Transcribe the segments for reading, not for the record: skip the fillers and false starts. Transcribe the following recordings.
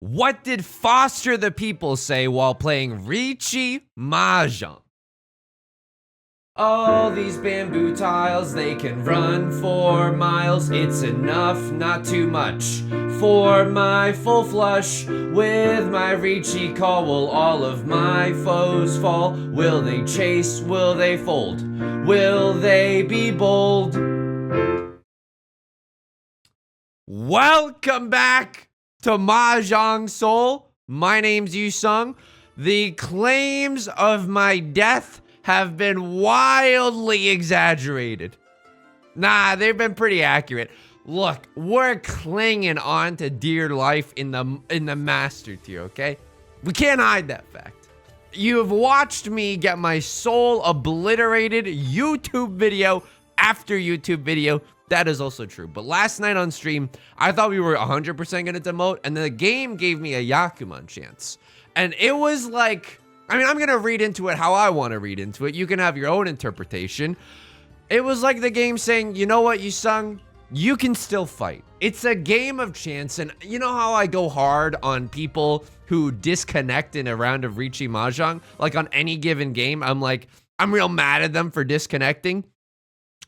What did Foster the People say while playing Riichi Mahjong? All these bamboo tiles, they can run for miles. It's enough, not too much, for my full flush. With my Riichi call, will all of my foes fall? Will they chase? Will they fold? Will they be bold? Welcome back to Mahjong Soul. My name's Yusong. The claims of my death have been wildly exaggerated. Nah, they've been pretty accurate. Look, we're clinging on to dear life in the master tier, okay? We can't hide that fact. You have watched me get my soul obliterated YouTube video after YouTube video. That is also true. But last night on stream, I thought we were 100% gonna demote, and the game gave me a Yakuman chance. And it was like, I mean, I'm gonna read into it how I want to read into it. You can have your own interpretation. It was like the game saying, you know what, Yusong? You can still fight. It's a game of chance, and you know how I go hard on people who disconnect in a round of Riichi Mahjong? Like on any given game, I'm real mad at them for disconnecting.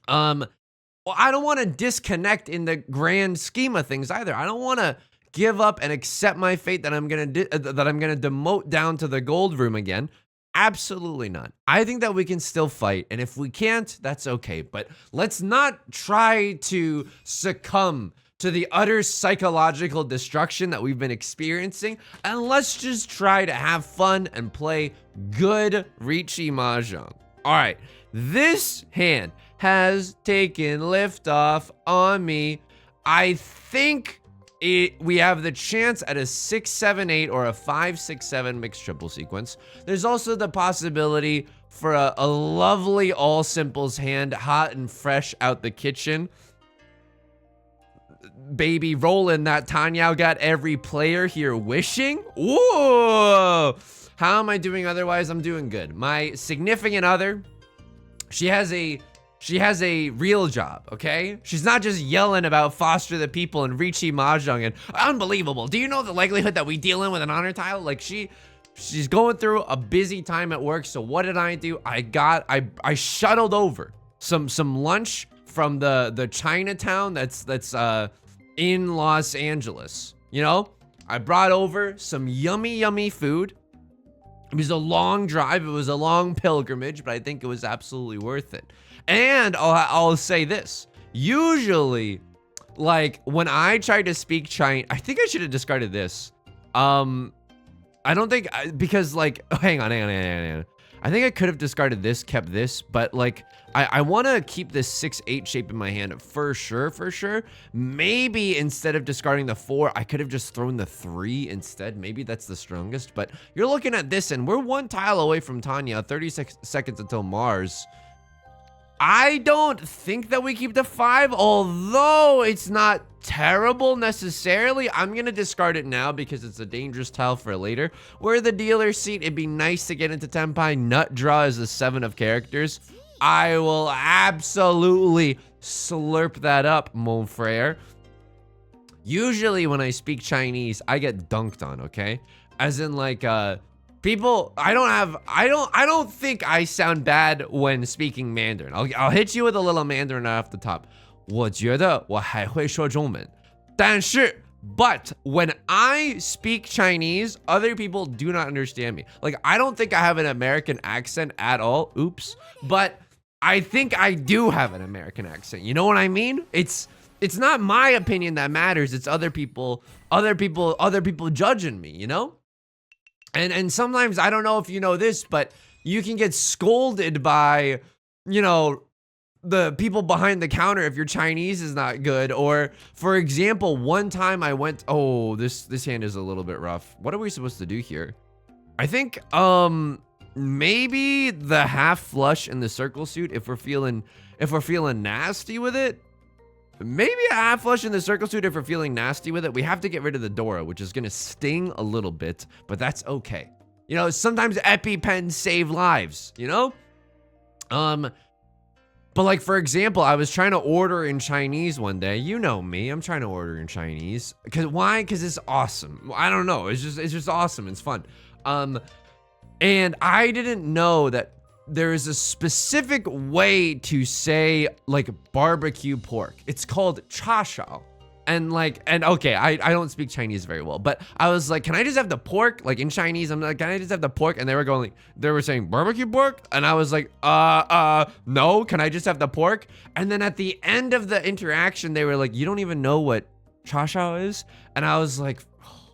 Well, I don't want to disconnect in the grand scheme of things either. I don't want to give up and accept my fate that I'm gonna demote down to the gold room again. Absolutely not. I think that we can still fight, and if we can't, that's okay. But let's not try to succumb to the utter psychological destruction that we've been experiencing, and let's just try to have fun and play good Riichi Mahjong. All right, this hand has taken liftoff on me. I think we have the chance at a 6-7-8 or a 5-6-7 mixed triple sequence. There's also the possibility for a lovely all simples hand, hot and fresh out the kitchen. Baby, rolling that Tanya got every player here wishing. Whoa! How am I doing otherwise? I'm doing good. My significant other, she has a real job, okay? She's not just yelling about Foster the People and Riichi Mahjong and unbelievable. Do you know the likelihood that we deal in with an honor tile? Like she's going through a busy time at work. So what did I do? I shuttled over some lunch from the Chinatown that's in Los Angeles. You know, I brought over some yummy food. It was a long drive. It was a long pilgrimage, but I think it was absolutely worth it. And I'll say this. Usually, like, when I try to speak Chinese, I think I should have discarded this. I don't think, because, like, hang on. I think I could have discarded this, kept this, but, like, I want to keep this 6-8 shape in my hand for sure. Maybe instead of discarding the 4, I could have just thrown the 3 instead. Maybe that's the strongest, but you're looking at this, and we're one tile away from Tanya, 36 seconds until Mars. I don't think that we keep the 5, although it's not terrible necessarily. I'm going to discard it now because it's a dangerous tile for later. We're the dealer seat. It'd be nice to get into Tenpai. Nut draw is the 7 of characters. I will absolutely slurp that up, mon frere. Usually when I speak Chinese, I get dunked on, okay? As in like, people, I don't think I sound bad when speaking Mandarin. I'll hit you with a little Mandarin off the top. 我觉得我还会说中文，但是 but when I speak Chinese, other people do not understand me. Like, I don't think I have an American accent at all. Oops. But I think I do have an American accent. You know what I mean? It's not my opinion that matters. It's other people judging me, you know? And sometimes, I don't know if you know this, but you can get scolded by, you know, the people behind the counter if your Chinese is not good. Or, for example, one time I went, oh, this hand is a little bit rough. What are we supposed to do here? I think, maybe the half flush in the circle suit if we're feeling nasty with it. Maybe a half flush in the circle suit if we're feeling nasty with it. We have to get rid of the Dora, which is gonna sting a little bit, but that's okay. You know, sometimes EpiPens save lives, you know? But like, for example, I was trying to order in Chinese one day. You know me, I'm trying to order in Chinese. Why? Because it's awesome. I don't know. It's just awesome. It's fun. And I didn't know that there is a specific way to say like barbecue pork. It's called cha shao. And okay, I don't speak Chinese very well, but I was like, can I just have the pork? Like in Chinese, I'm like, can I just have the pork? And they were saying barbecue pork. And I was like, no, can I just have the pork? And then at the end of the interaction, they were like, you don't even know what cha shao is? And I was like, oh,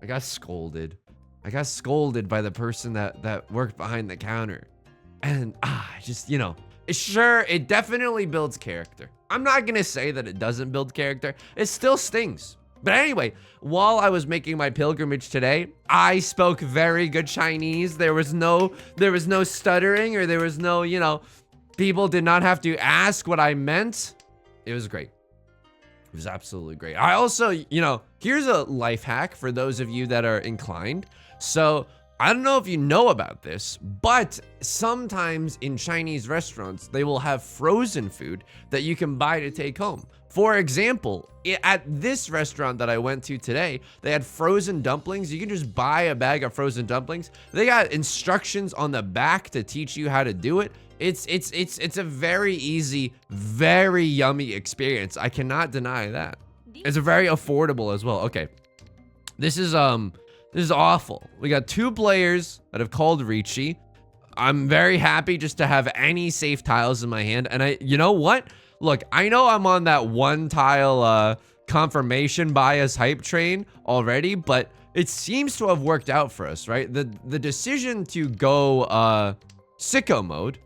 I got scolded. I got scolded by the person that worked behind the counter. And just, you know, sure, it definitely builds character. I'm not gonna say that it doesn't build character. It still stings. But anyway, while I was making my pilgrimage today, I spoke very good Chinese. There was no stuttering, or there was no, you know, people did not have to ask what I meant. It was great. It was absolutely great. I also, you know, here's a life hack for those of you that are inclined. So I don't know if you know about this, but sometimes in Chinese restaurants, they will have frozen food that you can buy to take home. For example, at this restaurant that I went to today, they had frozen dumplings. You can just buy a bag of frozen dumplings. They got instructions on the back to teach you how to do it. It's a very easy, very yummy experience. I cannot deny that. It's very affordable as well. Okay, this is awful. We got 2 players that have called Riichi. I'm very happy just to have any safe tiles in my hand. And you know what? Look, I know I'm on that 1 tile confirmation bias hype train already, but it seems to have worked out for us, right? The decision to go sicko mode,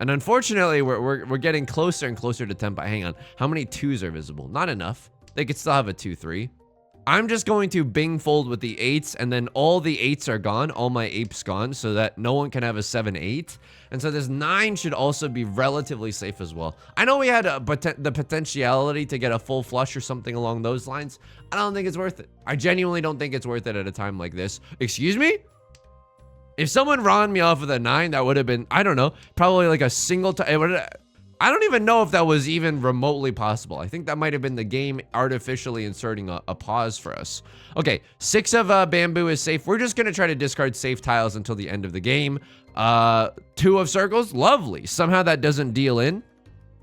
and unfortunately we're getting closer and closer to tempo. Hang on, how many 2s are visible? Not enough. They could still have a 2-3. I'm just going to Bing fold with the 8s, and then all the 8s are gone, all my apes gone, so that no one can have a 7-8. And so this 9 should also be relatively safe as well. I know we had the potentiality to get a full flush or something along those lines. I don't think it's worth it. I genuinely don't think it's worth it at a time like this. Excuse me? If someone ran me off with a 9, that would have been, I don't know, probably like a single time. I don't even know if that was even remotely possible. I think that might have been the game artificially inserting a pause for us. Okay, 6 of bamboo is safe. We're just gonna try to discard safe tiles until the end of the game. 2 of circles, lovely. Somehow that doesn't deal in.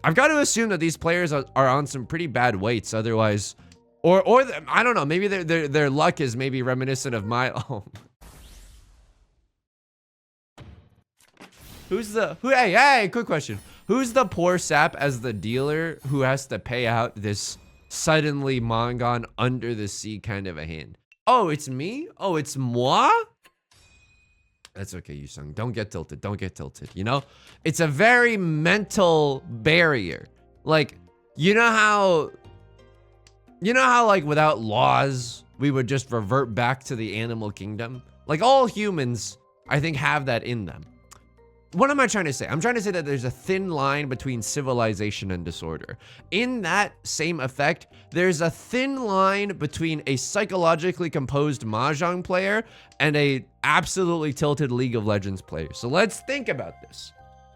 I've got to assume that these players are on some pretty bad weights, otherwise, or I don't know. Maybe their luck is maybe reminiscent of my. Oh. Hey, quick question. Who's the poor sap as the dealer who has to pay out this suddenly mangan under the sea kind of a hand? Oh, it's me? Oh, it's moi? That's okay, Yusong. Don't get tilted. Don't get tilted. You know? It's a very mental barrier. Like, you know how like without laws, we would just revert back to the animal kingdom? Like all humans, I think, have that in them. What am I trying to say? I'm trying to say that there's a thin line between civilization and disorder. In that same effect, there's a thin line between a psychologically composed Mahjong player and a absolutely tilted League of Legends player. So let's think about this.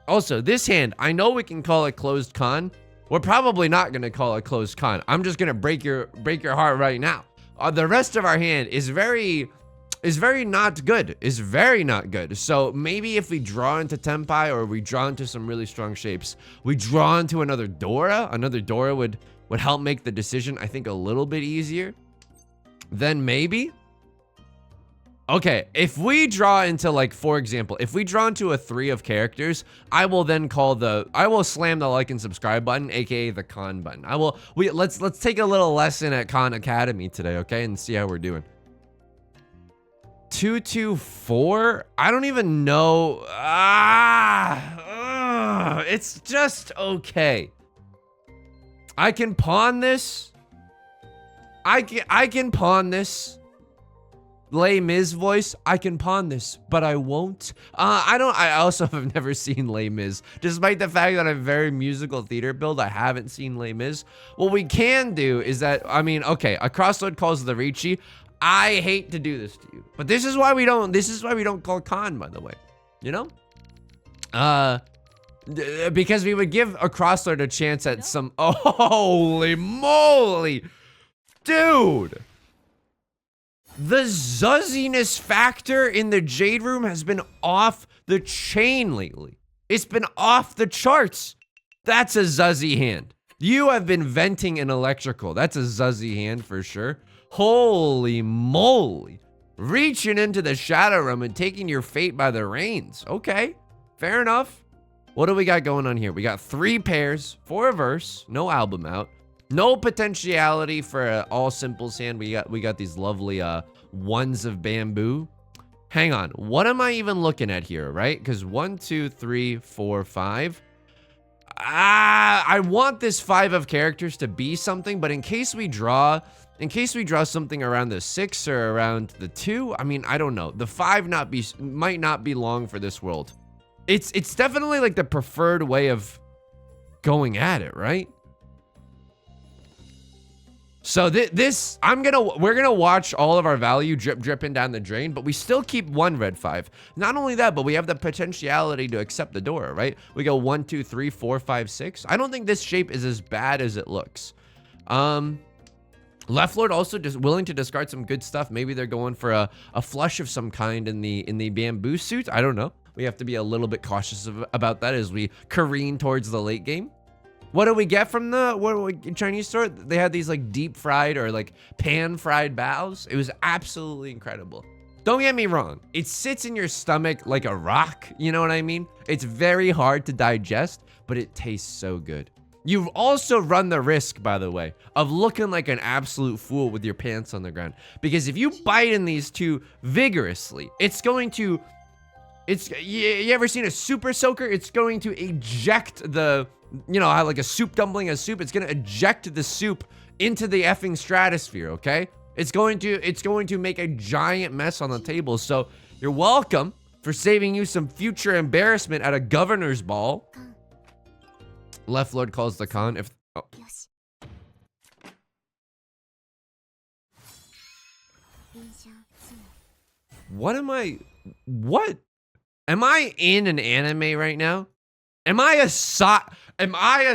Also, this hand, I know we can call it closed con. We're probably not gonna call it closed con. I'm just gonna break your heart right now. The rest of our hand is very not good. Is very not good. So maybe if we draw into Tenpai, or we draw into some really strong shapes, we draw into another Dora. Another Dora would help make the decision, I think, a little bit easier. Then maybe. Okay, if we draw into, like, for example, if we draw into a 3 of characters, I will then I will slam the like and subscribe button, aka the con button. Let's take a little lesson at Khan Academy today, okay, and see how we're doing. 2-2-4? I don't even know. It's just okay. I can pawn this. I can pawn this. Les Mis voice. I can pawn this, but I won't. I also have never seen Les Mis. Despite the fact that I'm very musical theater build, I haven't seen Les Mis. What we can do is that, I mean, okay, a crossroad calls the Riichi. I hate to do this to you, but this is why we don't call con, by the way, you know? Because we would give a crosslord a chance at some, oh, holy moly. Dude. The zuzziness factor in the Jade Room has been off the chain lately. It's been off the charts. That's a zuzzy hand. You have been venting an electrical. That's a zuzzy hand for sure. Holy moly. Reaching into the Shadow Room and taking your fate by the reins. Okay, fair enough. What do we got going on here? We got 3 pairs, 4 verse, no album out. No potentiality for an all simples hand. We got these lovely ones of bamboo. Hang on, what am I even looking at here, right? Because 1, 2, 3, 4, 5. I want this 5 of characters to be something, but in case we draw something around the 6 or around the 2, I mean, I don't know. The 5 might not be long for this world. It's definitely like the preferred way of going at it, right? So we're gonna watch all of our value dripping down the drain, but we still keep 1 red 5. Not only that, but we have the potentiality to accept the door, right? We go 1, 2, 3, 4, 5, 6. I don't think this shape is as bad as it looks. Left Lord also just willing to discard some good stuff. Maybe they're going for a flush of some kind in the bamboo suit. I don't know. We have to be a little bit cautious about that as we careen towards the late game. What do we get from the Chinese store? They had these like deep fried or like pan fried baos. It was absolutely incredible. Don't get me wrong. It sits in your stomach like a rock. You know what I mean? It's very hard to digest, but it tastes so good. You've also run the risk, by the way, of looking like an absolute fool with your pants on the ground. Because if you bite in these two vigorously, it's going to, you ever seen a super soaker? It's going to eject the, you know how like a soup dumpling has soup, it's gonna eject the soup into the effing stratosphere, okay? It's going to make a giant mess on the table. So you're welcome for saving you some future embarrassment at a governor's ball. Left Lord calls the con if What am I in an anime right now? Am I a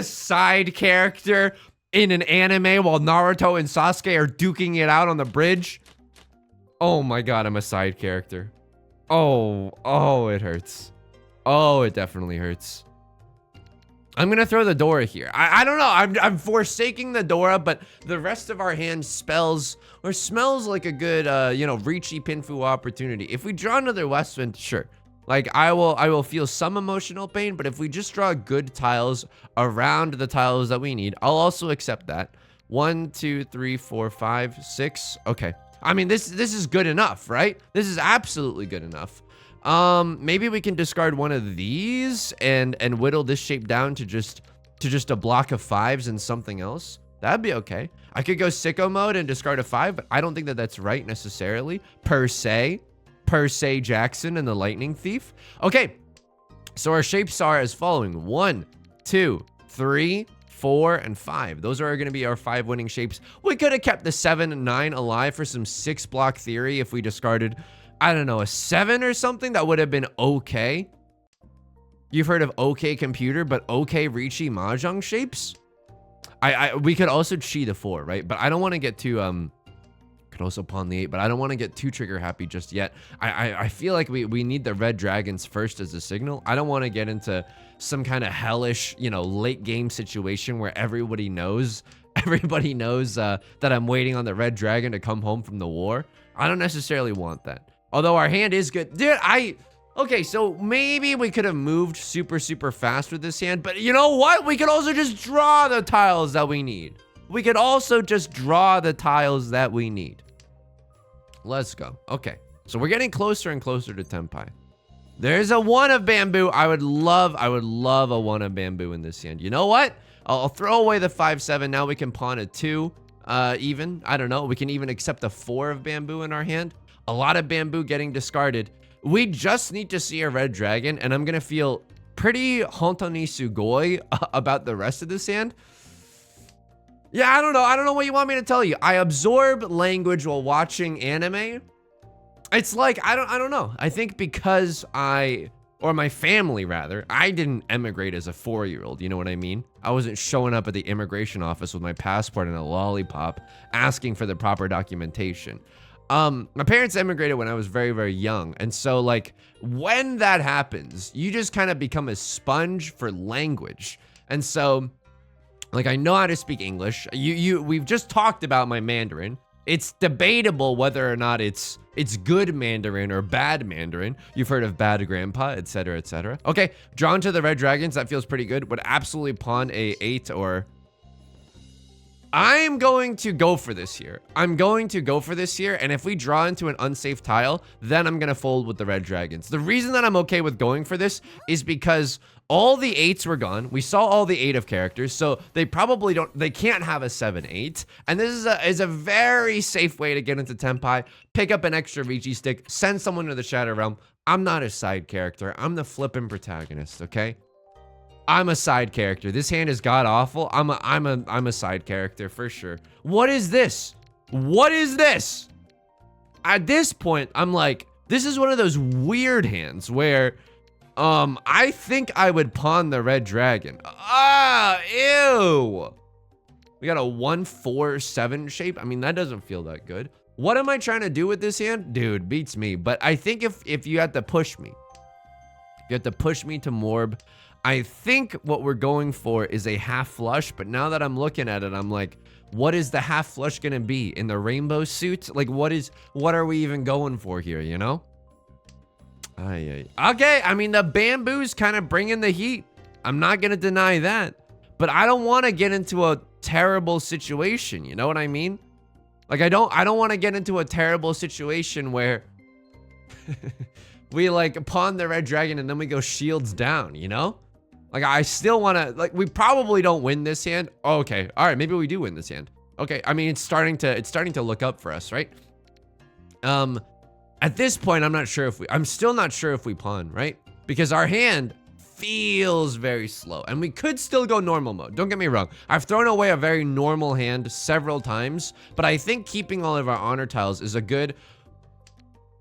side character in an anime while Naruto and Sasuke are duking it out on the bridge? Oh my god, I'm a side character. Oh, it hurts. Oh, it definitely hurts. I'm gonna throw the Dora here. I don't know. I'm forsaking the Dora, but the rest of our hand spells or smells like a good, you know, Riichi Pinfu opportunity. If we draw another Westwind, sure. Like I will feel some emotional pain, but if we just draw good tiles around the tiles that we need, I'll also accept that. 1, 2, 3, 4, 5, 6. Okay. I mean, this is good enough, right? This is absolutely good enough. Maybe we can discard one of these and whittle this shape down to just a block of 5s and something else. That'd be okay. I could go sicko mode and discard a 5, but I don't think that that's right necessarily, per se Jackson and the Lightning Thief. Okay, so our shapes are as following: 1, 2, 3, 4, and 5. Those are going to be our 5 winning shapes. We could have kept the 7 and 9 alive for some 6 block theory if we discarded, I don't know, a 7 or something. That would have been okay. You've heard of OK Computer, but OK Riichi Mahjong shapes? We could also chi the 4, right? But I don't want to get too, could also pawn the 8, but I don't want to get too trigger happy just yet. I feel like we need the red dragons first as a signal. I don't want to get into some kind of hellish, you know, late game situation where everybody knows that I'm waiting on the red dragon to come home from the war. I don't necessarily want that. Although our hand is good. Dude, okay, so maybe we could have moved super fast with this hand, but you know what? We could also just draw the tiles that we need. Let's go. Okay, so we're getting closer and closer to Tenpai. There's a 1 of bamboo. I would love a 1 of bamboo in this hand. You know what? I'll throw away the 5/7. Now we can pawn a 2 even. I don't know. We can even accept a 4 of bamboo in our hand. A lot of bamboo getting discarded. We just need to see a red dragon, and I'm gonna feel pretty hontoni sugoi about the rest of this hand. Yeah, I don't know what you want me to tell you. I absorb language while watching anime. It's like, I don't know. I think because or my family rather. I didn't emigrate as a 4-year-old, you know what I mean? I wasn't showing up at the immigration office with my passport and a lollipop asking for the proper documentation. My parents emigrated when I was very, very young. And so like when that happens, you just kind of become a sponge for language. And so like I know how to speak English. We've just talked about my Mandarin. It's debatable whether or not it's good Mandarin or bad Mandarin. You've heard of bad grandpa, etc., etc. Okay, drawn to the red dragons. That feels pretty good. Would absolutely pawn a 8 or... I'm going to go for this here. I'm going to go for this here. And if we draw into an unsafe tile, then I'm going to fold with the red dragons. The reason that I'm okay with going for this is because all the 8s were gone. We saw all the 8 of characters. So they probably they can't have a 7-8. And this is a very safe way to get into Tenpai. Pick up an extra Riichi stick. Send someone to the Shadow Realm. I'm not a side character. I'm the flippin' protagonist, okay? I'm a side character. This hand is god awful. I'm a side character for sure. What is this? What is this? At this point, I'm like, this is one of those weird hands where I think I would pawn the red dragon. Ah, ew. We got a 1-4-7 shape. I mean, that doesn't feel that good. What am I trying to do with this hand? Dude, beats me. But I think if you had to push me, you have to push me to Morb. I think what we're going for is a half flush, but now that I'm looking at it, I'm like, what is the half flush gonna be? In the rainbow suit? Like, what are we even going for here, you know? Okay, I mean, the bamboo's kind of bringing the heat. I'm not gonna deny that, but I don't want to get into a terrible situation, you know what I mean? Like, I don't want to get into a terrible situation where we like pawn the red dragon and then we go shields down, you know? Like, I still want to, like, we probably don't win this hand. Oh, okay. All right. Maybe we do win this hand. Okay. I mean, it's starting to look up for us, right? At this point, I'm still not sure if we pawn, right? Because our hand feels very slow and we could still go normal mode. Don't get me wrong. I've thrown away a very normal hand several times, but I think keeping all of our honor tiles is a good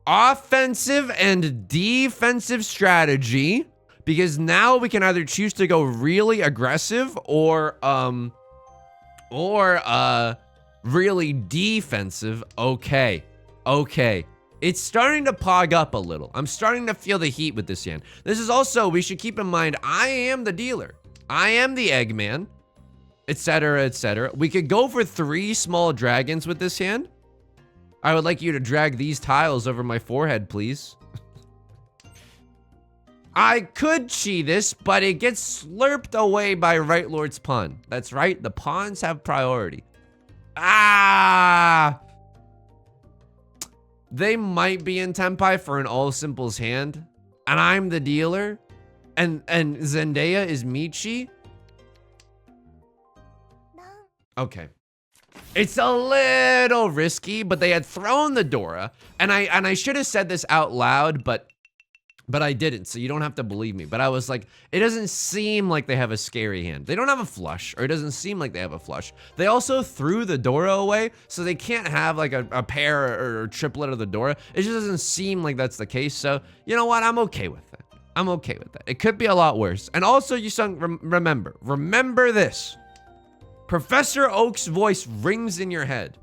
offensive and defensive strategy. Because now we can either choose to go really aggressive or really defensive. Okay. It's starting to pog up a little. I'm starting to feel the heat with this hand. This is also, we should keep in mind, I am the dealer. I am the Eggman, etc., etc. We could go for 3 small dragons with this hand. I would like you to drag these tiles over my forehead, please. I could chi this, but it gets slurped away by Right Lord's pawn. That's right, the pawns have priority. Ah! They might be in Tenpai for an all simples hand, and I'm the dealer, and Zendaya is Michi. Okay. It's a little risky, but they had thrown the Dora, and I should have said this out loud, but I didn't, so you don't have to believe me. But I was like, it doesn't seem like they have a scary hand. They don't have a flush, or it doesn't seem like they have a flush. They also threw the Dora away, so they can't have like a pair or triplet of the Dora. It just doesn't seem like that's the case. So, you know what? I'm okay with that. I'm okay with that. It could be a lot worse. And also, Yusong, remember this. Professor Oak's voice rings in your head.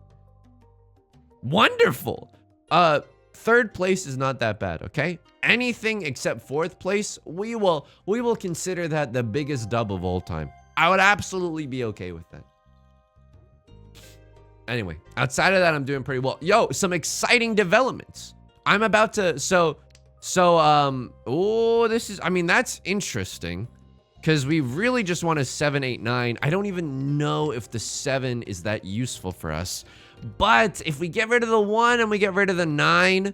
Wonderful. 3rd place is not that bad, okay? Anything except 4th place, we will consider that the biggest dub of all time. I would absolutely be okay with that. Anyway, outside of that, I'm doing pretty well. Yo, some exciting developments. I'm about to, oh, this is, I mean, that's interesting. Because we really just want a 7, 8, 9. I don't even know if the 7 is that useful for us. But if we get rid of the 1 and we get rid of the 9,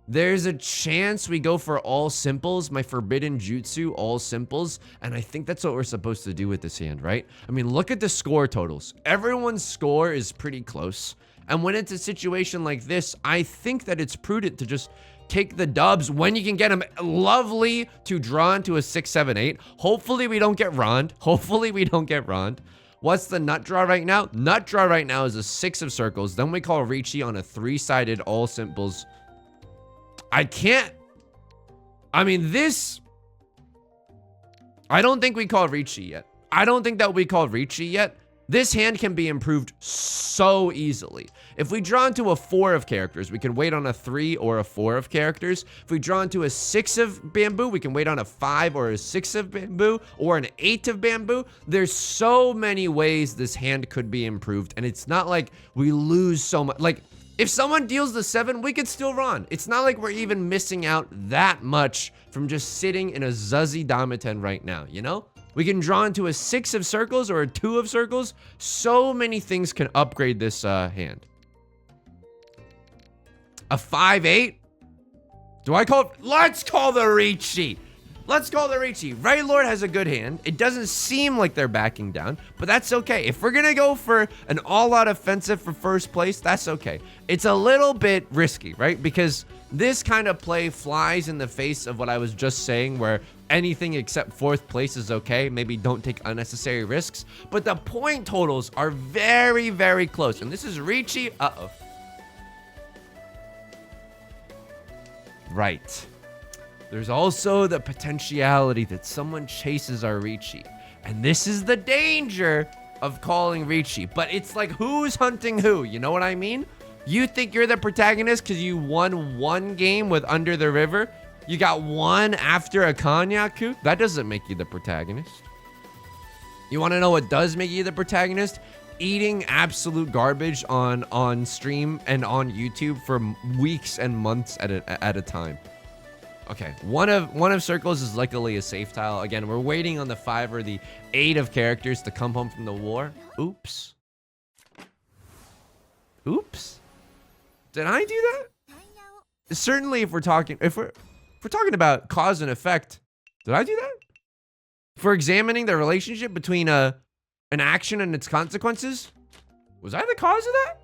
there's a chance we go for all simples, my forbidden jutsu, all simples. And I think that's what we're supposed to do with this hand, right? I mean, look at the score totals. Everyone's score is pretty close. And when it's a situation like this, I think that it's prudent to just take the dubs when you can get them. Lovely to draw into a 6, 7, 8. Hopefully we don't get Rond. What's the nut draw right now? Nut draw right now is a 6 of circles. Then we call Riichi on a 3-sided all simples. I mean, this I don't think we call Riichi yet. I don't think that we call Riichi yet. This hand can be improved so easily. If we draw into a 4 of characters, we can wait on a 3 or a 4 of characters. If we draw into a 6 of bamboo, we can wait on a 5 or a 6 of bamboo or an 8 of bamboo. There's so many ways this hand could be improved, and it's not like we lose so much. Like, if someone deals the 7, we could still run. It's not like we're even missing out that much from just sitting in a Zuzzy Damiten right now, you know? We can draw into a 6 of circles or a 2 of circles. So many things can upgrade this hand. A 5-8? Do I call it? Let's call the Riichi. Let's call the Riichi. Right Lord has a good hand. It doesn't seem like they're backing down, but that's okay. If we're gonna go for an all-out offensive for first place, that's okay. It's a little bit risky, right? Because this kind of play flies in the face of what I was just saying, where anything except 4th place is okay. Maybe don't take unnecessary risks, but the point totals are very, very close. And this is Riichi. Uh-oh. Right. There's also the potentiality that someone chases our Riichi. And this is the danger of calling Riichi. But it's like, who's hunting who? You know what I mean? You think you're the protagonist because you won 1 game with Under the River? You got 1 after a Konyaku? That doesn't make you the protagonist. You want to know what does make you the protagonist? Eating absolute garbage on stream and on YouTube for weeks and months at a time. Okay, one of circles is luckily a safe tile. Again, we're waiting on the 5 or the 8 of characters to come home from the war. Oops. Oops. Did I do that? Certainly, if we're talking about cause and effect, did I do that? If we're examining the relationship between an action and its consequences, was I the cause of that?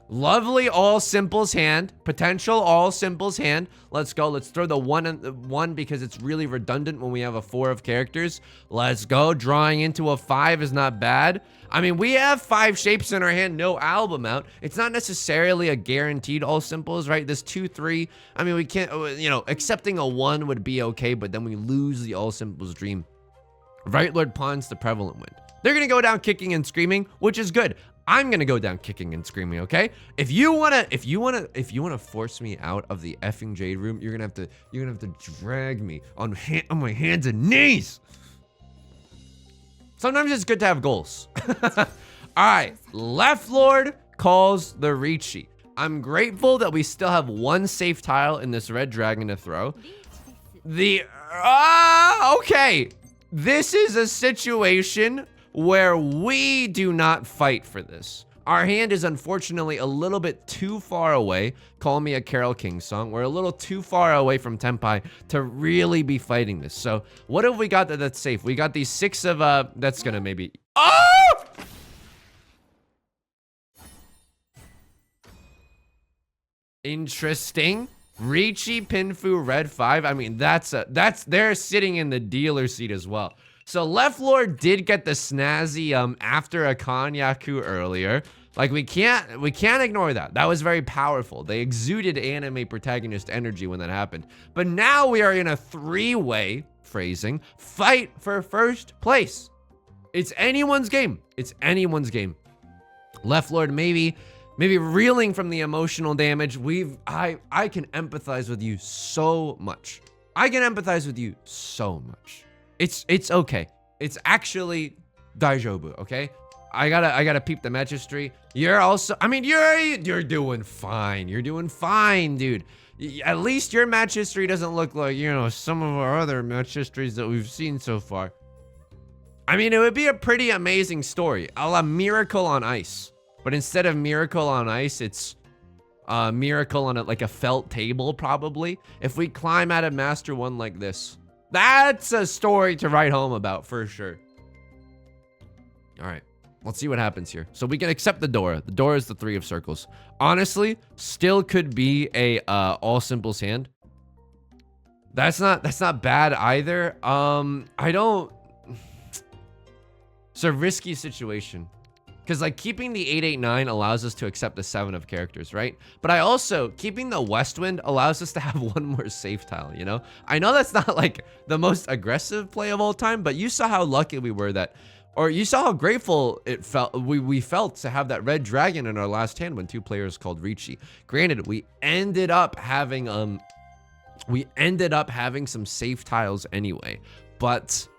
Lovely all simples hand, potential all simples hand. Let's go. Let's throw the 1 because it's really redundant when we have a 4 of characters. Let's go. Drawing into a 5 is not bad. I mean, we have 5 shapes in our hand, no album out. It's not necessarily a guaranteed all simples, right? This 2, 3. I mean, we can't, you know, accepting a 1 would be okay, but then we lose the all simples dream. Right Lord pawns the prevalent wind. They're gonna go down kicking and screaming, which is good. I'm gonna go down kicking and screaming, okay? If you wanna force me out of the effing Jade Room, you're gonna have to drag me on my hands and knees. Sometimes it's good to have goals. All right, Left Lord calls the Riichi. I'm grateful that we still have 1 safe tile in this red dragon to throw. Okay. This is a situation where we do not fight for this. Our hand is unfortunately a little bit too far away. Call me a Carole King song. We're a little too far away from Tenpai to really be fighting this. So what have we got that's safe? We got these 6 of, that's gonna maybe, oh! Interesting. Riichi Pinfu Red 5. I mean, they're sitting in the dealer seat as well. So Left Lord did get the snazzy after a Konyaku earlier. Like, we can't ignore that. That was very powerful. They exuded anime protagonist energy when that happened. But now we are in a 3-way phrasing fight for first place. It's anyone's game. It's anyone's game. Left Lord maybe reeling from the emotional damage. I can empathize with you so much. I can empathize with you so much. It's okay. It's actually daijobu, okay? I gotta peep the magistry. You're also, I mean, you're doing fine. You're doing fine, dude. At least your match history doesn't look like, you know, some of our other match histories that we've seen so far. I mean, it would be a pretty amazing story, a la Miracle on Ice. But instead of Miracle on Ice, it's Miracle on like a felt table, probably. If we climb out of Master 1 like this, that's a story to write home about for sure. All right, let's see what happens here. So we can accept the door. The door is the 3 of circles. Honestly, still could be a all simples hand. That's not bad either. It's a risky situation. Because like keeping the 889 allows us to accept the 7 of characters, right? But I also, keeping the west wind allows us to have one more safe tile, you know? I know that's not like the most aggressive play of all time, but you saw how lucky we were that, or you saw how grateful it felt, we felt to have that red dragon in our last hand when 2 players called Riichi. Granted, we ended up having some safe tiles anyway, but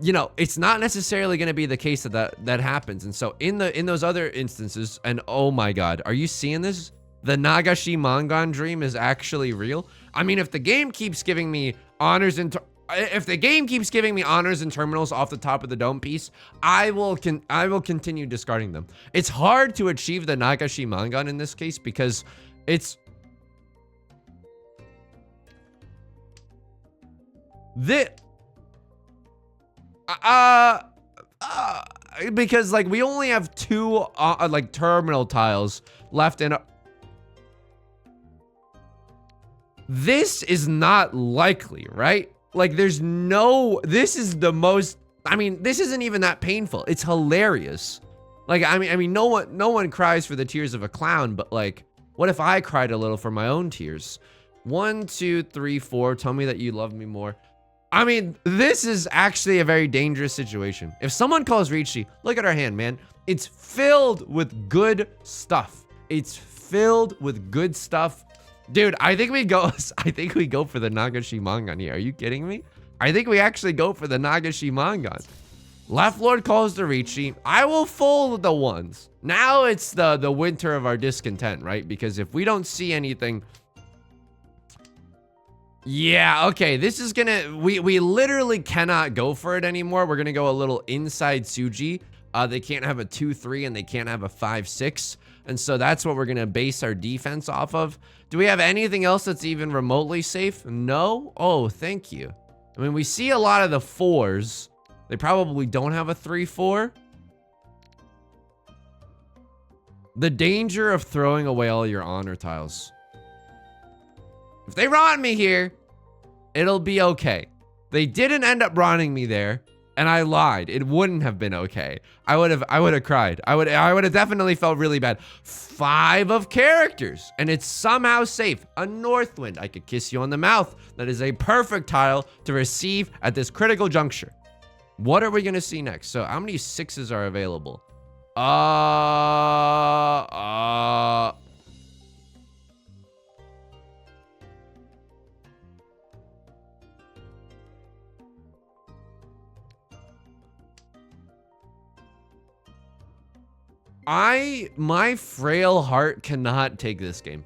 you know, it's not necessarily going to be the case that happens. And so in those other instances, and oh my God, are you seeing this? The nagashi mangan dream is actually real. I mean, if the game keeps giving me honors and terminals off the top of the dome piece, I will continue discarding them. It's hard to achieve the nagashi mangan in this case because it's because like we only have 2 like terminal tiles left in this is not likely, right? Like this is the most, I mean, this isn't even that painful. It's hilarious. Like, I mean, no one cries for the tears of a clown, but like, what if I cried a little for my own tears? 1, 2, 3, 4, tell me that you love me more. I mean, this is actually a very dangerous situation. If someone calls Riichi, look at our hand, man. It's filled with good stuff. It's filled with good stuff. Dude, I think we go for the nagashi mangan here. Are you kidding me? I think we actually go for the nagashi mangan. Left Lord calls the Riichi. I will fold the ones. Now it's the winter of our discontent, right? Because if we don't see anything, yeah, okay, this is gonna, we literally cannot go for it anymore. We're gonna go a little inside Tsuji. They can't have a 2-3 and they can't have a 5-6. And so that's what we're gonna base our defense off of. Do we have anything else that's even remotely safe? No? Oh, thank you. I mean, we see a lot of the 4s. They probably don't have a 3-4. The danger of throwing away all your honor tiles. If they ron me here, it'll be okay. They didn't end up ronning me there, and I lied. It wouldn't have been okay. I would have cried. I would have definitely felt really bad. 5 of characters, and it's somehow safe. A Northwind. I could kiss you on the mouth. That is a perfect tile to receive at this critical juncture. What are we gonna see next? So how many 6s are available? My frail heart cannot take this game.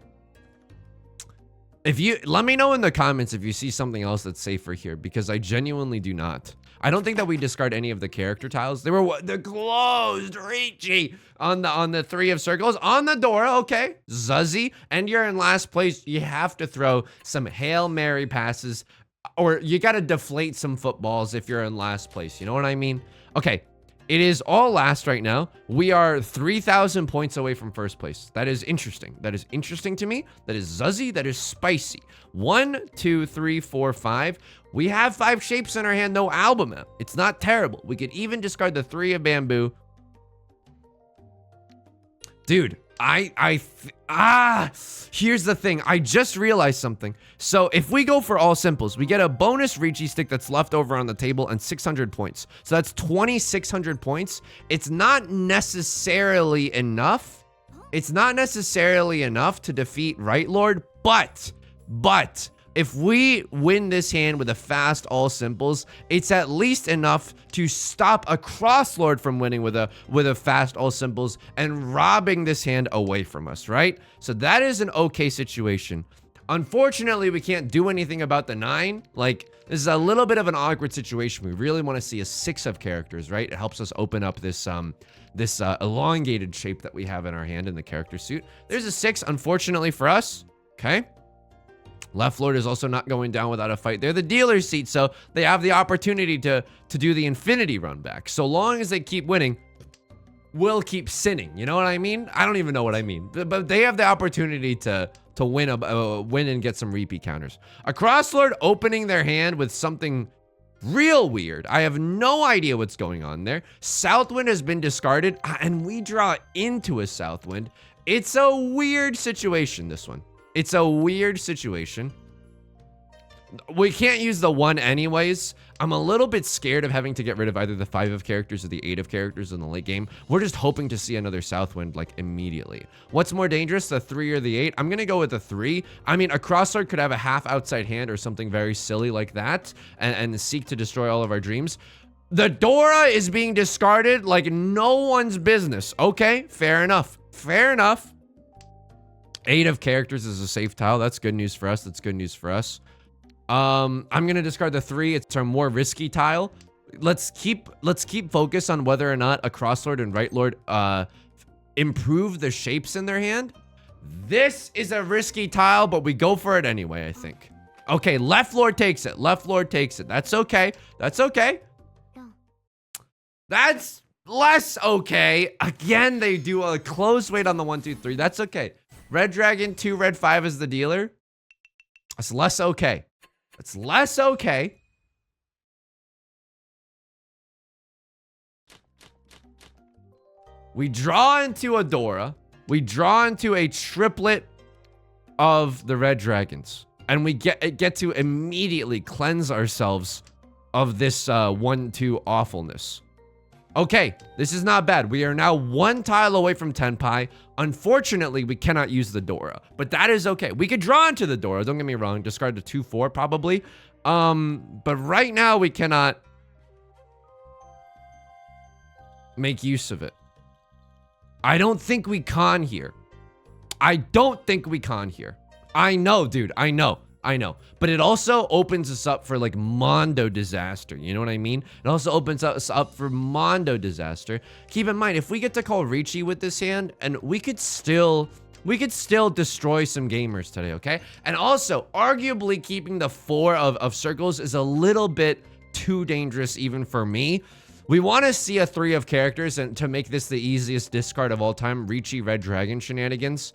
If you, let me know in the comments if you see something else that's safer here, because I genuinely do not. I don't think that we discard any of the character tiles. They were the closed Riichi on the 3 of circles on the door. Okay, Zuzzy, and you're in last place. You have to throw some Hail Mary passes, or you got to deflate some footballs if you're in last place. You know what I mean? Okay. It is all last right now. We are 3,000 points away from first place. That is interesting. That is interesting to me. That is Zuzzy. That is spicy. 1, 2, 3, 4, 5. We have 5 shapes in our hand. No album out. It's not terrible. We could even discard the 3 of bamboo. Dude, here's the thing. I just realized something. So if we go for all simples, we get a bonus Riichi stick that's left over on the table and 600 points. So that's 2,600 points. It's not necessarily enough. It's not necessarily enough to defeat Right Lord, but if we win this hand with a fast all simples, it's at least enough to stop a cross lord from winning with a fast all simples and robbing this hand away from us, right? So that is an okay situation. Unfortunately, we can't do anything about the 9. Like, this is a little bit of an awkward situation. We really want to see a 6 of characters, right? It helps us open up this elongated shape that we have in our hand in the character suit. There's a 6, unfortunately for us. Okay. Left Lord is also not going down without a fight. They're the dealer's seat, so they have the opportunity to do the infinity run back. So long as they keep winning, we'll keep sinning. You know what I mean? I don't even know what I mean. But they have the opportunity to win and get some repeat counters. A Cross Lord opening their hand with something Real weird. I have no idea what's going on there. Southwind has been discarded, and we draw into a Southwind. It's a weird situation, this one. It's a weird situation. We can't use the 1 anyways. I'm a little bit scared of having to get rid of either the 5 of characters or the 8 of characters in the late game. We're just hoping to see another Southwind, like, immediately. What's more dangerous, the 3 or the 8? I'm gonna go with the 3. I mean, a Crosslord could have a half outside hand or something very silly like that and seek to destroy all of our dreams. The Dora is being discarded like no one's business. Okay, fair enough. Fair enough. 8 of characters is a safe tile. That's good news for us. That's good news for us. I'm gonna discard the 3. It's our more risky tile. Let's keep focus on whether or not a Crosslord and Right Lord improve the shapes in their hand. This is a risky tile, but we go for it anyway, I think. Okay, Left Lord takes it. Left Lord takes it. That's okay. That's okay. That's less okay. Again, they do a close weight on the 1, 2, 3. That's okay. Red Dragon, 2, Red 5 is the dealer. That's less okay. It's less okay. We draw into a Dora. We draw into a triplet of the Red Dragons. And we get to immediately cleanse ourselves of this 1, 2 awfulness. Okay, this is not bad. We are now 1 tile away from Tenpai. Unfortunately, we cannot use the Dora, but that is okay. We could draw into the Dora, don't get me wrong. Discard the 2, 4 probably. But right now we cannot make use of it. I don't think we con here. I don't think we con here. I know, dude. I know. But it also opens us up for like Mondo disaster. You know what I mean? It also opens us up for Mondo disaster. Keep in mind, if we get to call Riichi with this hand, and we could still destroy some gamers today, okay? And also, arguably keeping the 4 of circles is a little bit too dangerous even for me. We want to see a 3 of characters, and to make this the easiest discard of all time, Riichi Red Dragon shenanigans.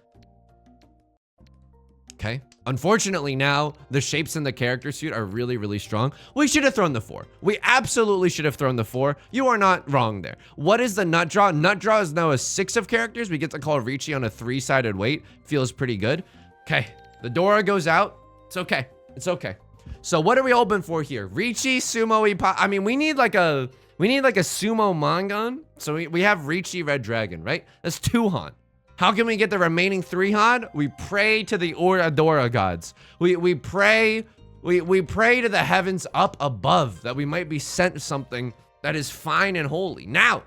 Okay. Unfortunately, now the shapes in the character suit are really, really strong. We should have thrown the 4. We absolutely should have thrown the 4. You are not wrong there. What is the nut draw? Nut draw is now a 6 of characters. We get to call Riichi on a 3-sided weight. Feels pretty good. Okay. The Dora goes out. It's okay. It's okay. So what are we hoping for here? Riichi, Sumo, I mean, we need like a Sumo Mangan. So we have Riichi Red Dragon, right? That's 2 Han. How can we get the remaining 3 Han? We pray to the Dora gods. We pray to the heavens up above that we might be sent something that is fine and holy. Now,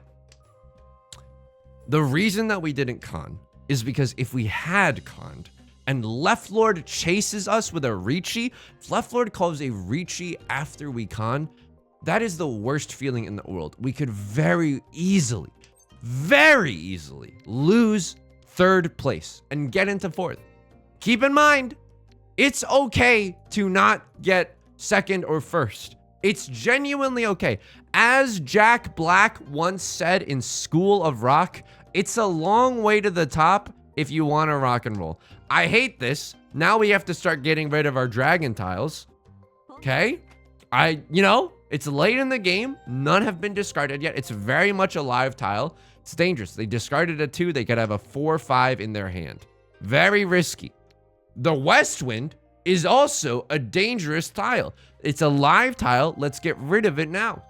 the reason that we didn't con is because if we had conned and Left Lord chases us with a Riichi, if Left Lord calls a Riichi after we con, that is the worst feeling in the world. We could very easily lose 3rd place and get into 4th. Keep in mind, it's okay to not get 2nd or 1st. It's genuinely okay. As Jack Black once said in School of Rock, it's a long way to the top if you want to rock and roll. I hate this. Now we have to start getting rid of our dragon tiles. Okay? It's late in the game. None have been discarded yet. It's very much a live tile. It's dangerous. They discarded a 2. They could have a 4, 5 in their hand. Very risky. The West Wind is also a dangerous tile. It's a live tile. Let's get rid of it now.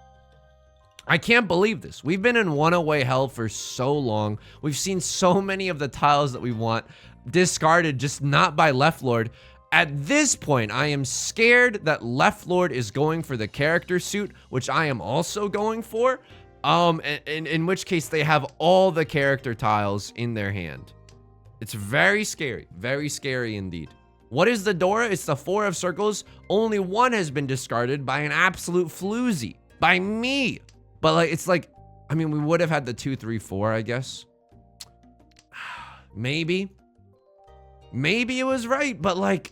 I can't believe this. We've been in one-away hell for so long. We've seen so many of the tiles that we want discarded, just not by Left Lord. At this point, I am scared that Left Lord is going for the character suit, which I am also going for. In which case they have all the character tiles in their hand. It's very scary indeed. What is the Dora? It's the 4 of circles. Only 1 has been discarded by an absolute floozy, by me. But we would have had the 2, 3, 4, I guess. Maybe it was right, but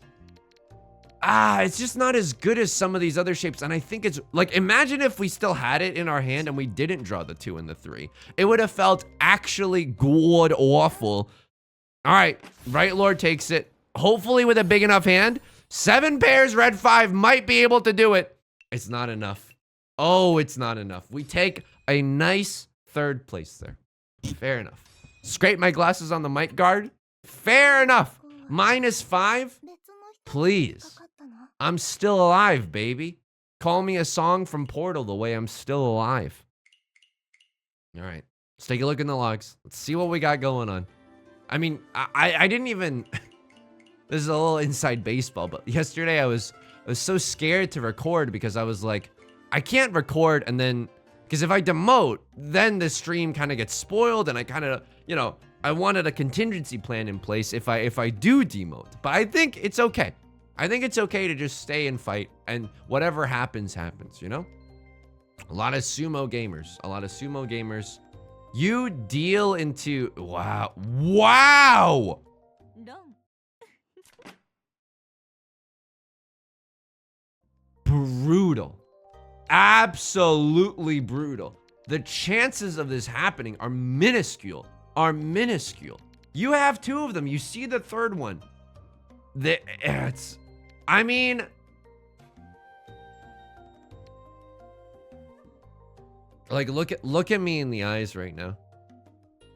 it's just not as good as some of these other shapes. And I think it's imagine if we still had it in our hand and we didn't draw the 2 and the 3. It would have felt actually god awful. All right, Right Lord takes it. Hopefully with a big enough hand. 7 pairs, Red 5 might be able to do it. It's not enough. Oh, it's not enough. We take a nice third place there. Fair enough. Scrape my glasses on the mic guard. Fair enough. -5. Please. I'm still alive, baby. Call me a song from Portal the way I'm still alive. All right. Let's take a look in the logs. Let's see what we got going on. I mean, I didn't even... This is a little inside baseball, but yesterday I was so scared to record because I was like, I can't record and then... Because if I demote, then the stream kind of gets spoiled and I kind of, you know, I wanted a contingency plan in place if I do demote. But I think it's okay. I think it's okay to just stay and fight and whatever happens, happens, you know? A lot of sumo gamers. You deal into... Wow. Wow! Brutal. Absolutely brutal. The chances of this happening are minuscule. You have 2 of them. You see the third one. I mean... Like, look at me in the eyes right now.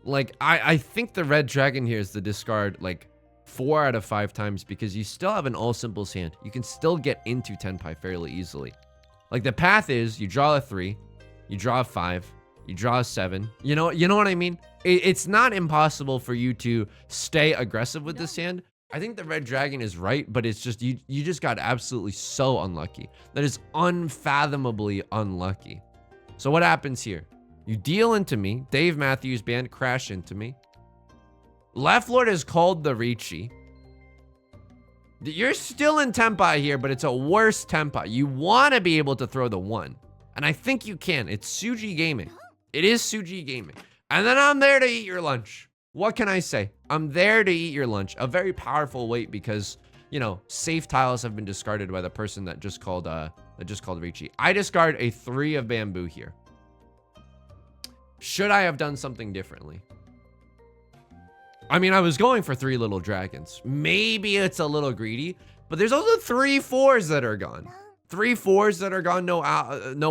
Like, I think the red dragon here is the discard, like, 4 out of 5 times because you still have an all simples hand. You can still get into Tenpai fairly easily. Like, the path is you draw a 3, you draw a 5, you draw a 7. You know what I mean? It's not impossible for you to stay aggressive with this hand. I think the red dragon is right, but it's just, you just got absolutely so unlucky. That is unfathomably unlucky. So what happens here? You deal into me. Dave Matthews Band crash into me. Left Lord is called the Riichi. You're still in Tenpai here, but it's a worse Tenpai. You want to be able to throw the 1. And I think you can. It's Suji Gaming. It is Suji Gaming. And then I'm there to eat your lunch. What can I say? I'm there to eat your lunch. A very powerful weight because, you know, safe tiles have been discarded by the person that just called Riichi. I discard a 3 of bamboo here. Should I have done something differently? I mean, I was going for 3 little dragons. Maybe it's a little greedy, but there's also 3 4s that are gone. 3 4s that are gone, no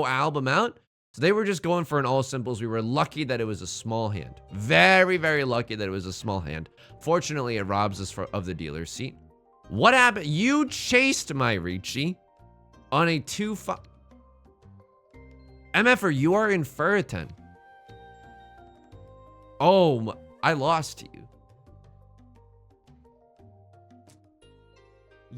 album out. So they were just going for an all simples. We were lucky that it was a small hand. Very, very lucky that it was a small hand. Fortunately, it robs us of the dealer's seat. What happened? You chased my Riichi on a 2-5. MFR, you are in Furitan. Oh, I lost to you.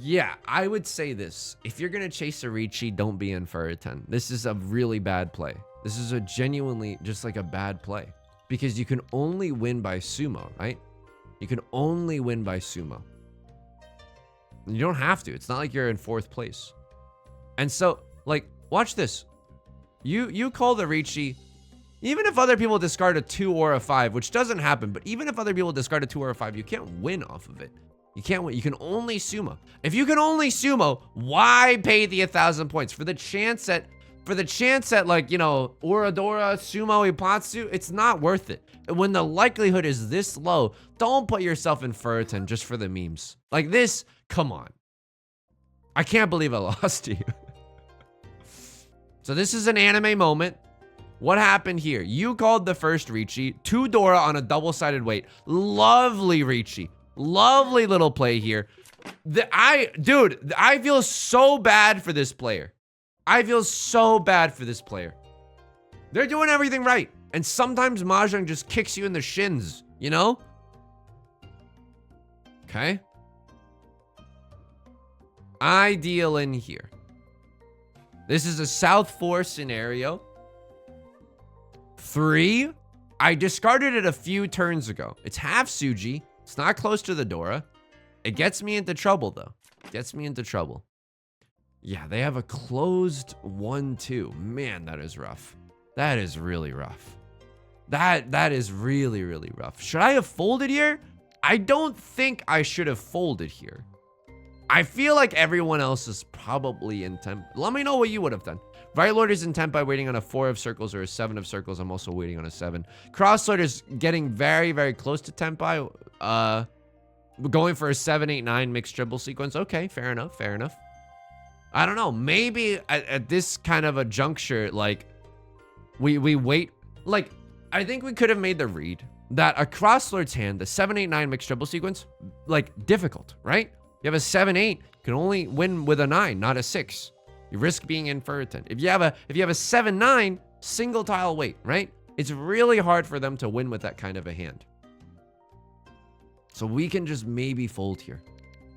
Yeah, I would say this. If you're going to chase a Riichi, don't be in Furitan. This is a really bad play. This is a genuinely just like a bad play. Because you can only win by sumo, right? You can only win by sumo. You don't have to. It's not like you're in 4th place. And so, like, watch this. You call the Riichi, even if other people discard a 2 or a 5, which doesn't happen, but even if other people discard a 2 or a 5, you can't win off of it. You can't win. You can only sumo. If you can only sumo, why pay the 1,000 points for the chance at like, you know, Uradora, Sumo, Ipatsu? It's not worth it. When the likelihood is this low, don't put yourself in Furitan just for the memes. Like this, come on. I can't believe I lost to you. So this is an anime moment. What happened here? You called the first Riichi, 2 Dora on a double-sided weight. Lovely Riichi. Lovely little play here. Dude, I feel so bad for this player. I feel so bad for this player. They're doing everything right. And sometimes Mahjong just kicks you in the shins, you know? Okay. I deal in here. This is a South 4 scenario. 3. I discarded it a few turns ago. It's half Suji. It's not close to the Dora. It gets me into trouble, though. Gets me into trouble. Yeah, they have a closed 1-2. Man, that is rough. That is really rough. That is really, really rough. Should I have folded here? I don't think I should have folded here. I feel like everyone else is probably in temp. Let me know what you would have done. Right Lord is in Tenpai waiting on a 4 of circles or a 7 of circles. I'm also waiting on a 7. Cross Lord is getting very, very close to Tenpai. Going for a 7, 8, 9 mixed dribble sequence. Okay, fair enough, fair enough. I don't know. Maybe at this kind of a juncture, like we wait. Like I think we could have made the read that a Crosslord's hand, the 7-8-9 mixed triple sequence, like difficult, right? You have a 7-8, you can only win with a 9, not a 6. You risk being infertent. If you have a 7-9, single tile weight, right? It's really hard for them to win with that kind of a hand. So we can just maybe fold here.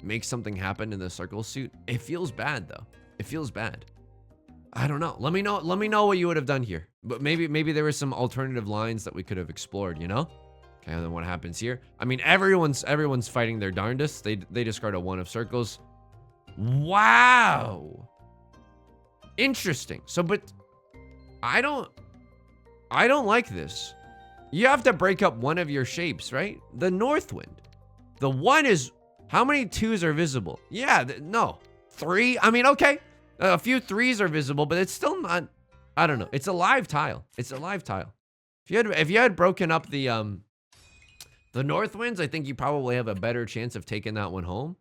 Make something happen in the circle suit. It feels bad though. It feels bad. I don't know. Let me know what you would have done here. But maybe there were some alternative lines that we could have explored, you know? Okay, and then what happens here? I mean, everyone's fighting their darndest. They discard a 1 of circles. Wow. Interesting. So, but I don't like this. You have to break up one of your shapes, right? The north wind. The 1 is, how many 2s are visible? Yeah, no. 3? I mean, okay. A few 3s are visible, but it's still not, I don't know. It's a live tile. It's a live tile. If you had broken up the north winds, I think you probably have a better chance of taking that one home.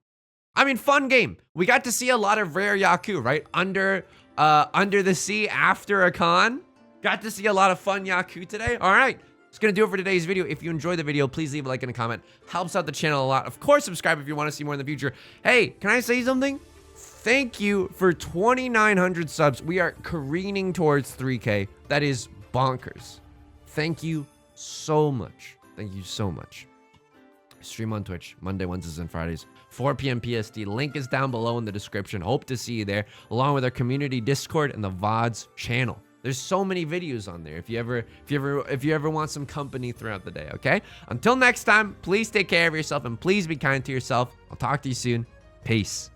I mean, fun game. We got to see a lot of rare Yaku, right? Under the sea after a con. Got to see a lot of fun Yaku today. All right. That's going to do it for today's video. If you enjoyed the video, please leave a like and a comment. Helps out the channel a lot. Of course, subscribe if you want to see more in the future. Hey, can I say something? Thank you for 2,900 subs. We are careening towards 3K. That is bonkers. Thank you so much. Thank you so much. Stream on Twitch Monday, Wednesdays, and Fridays, 4 p.m. PST. Link is down below in the description. Hope to see you there, along with our community Discord and the VODs channel. There's so many videos on there if you ever want some company throughout the day, okay? Until next time, please take care of yourself and please be kind to yourself. I'll talk to you soon. Peace.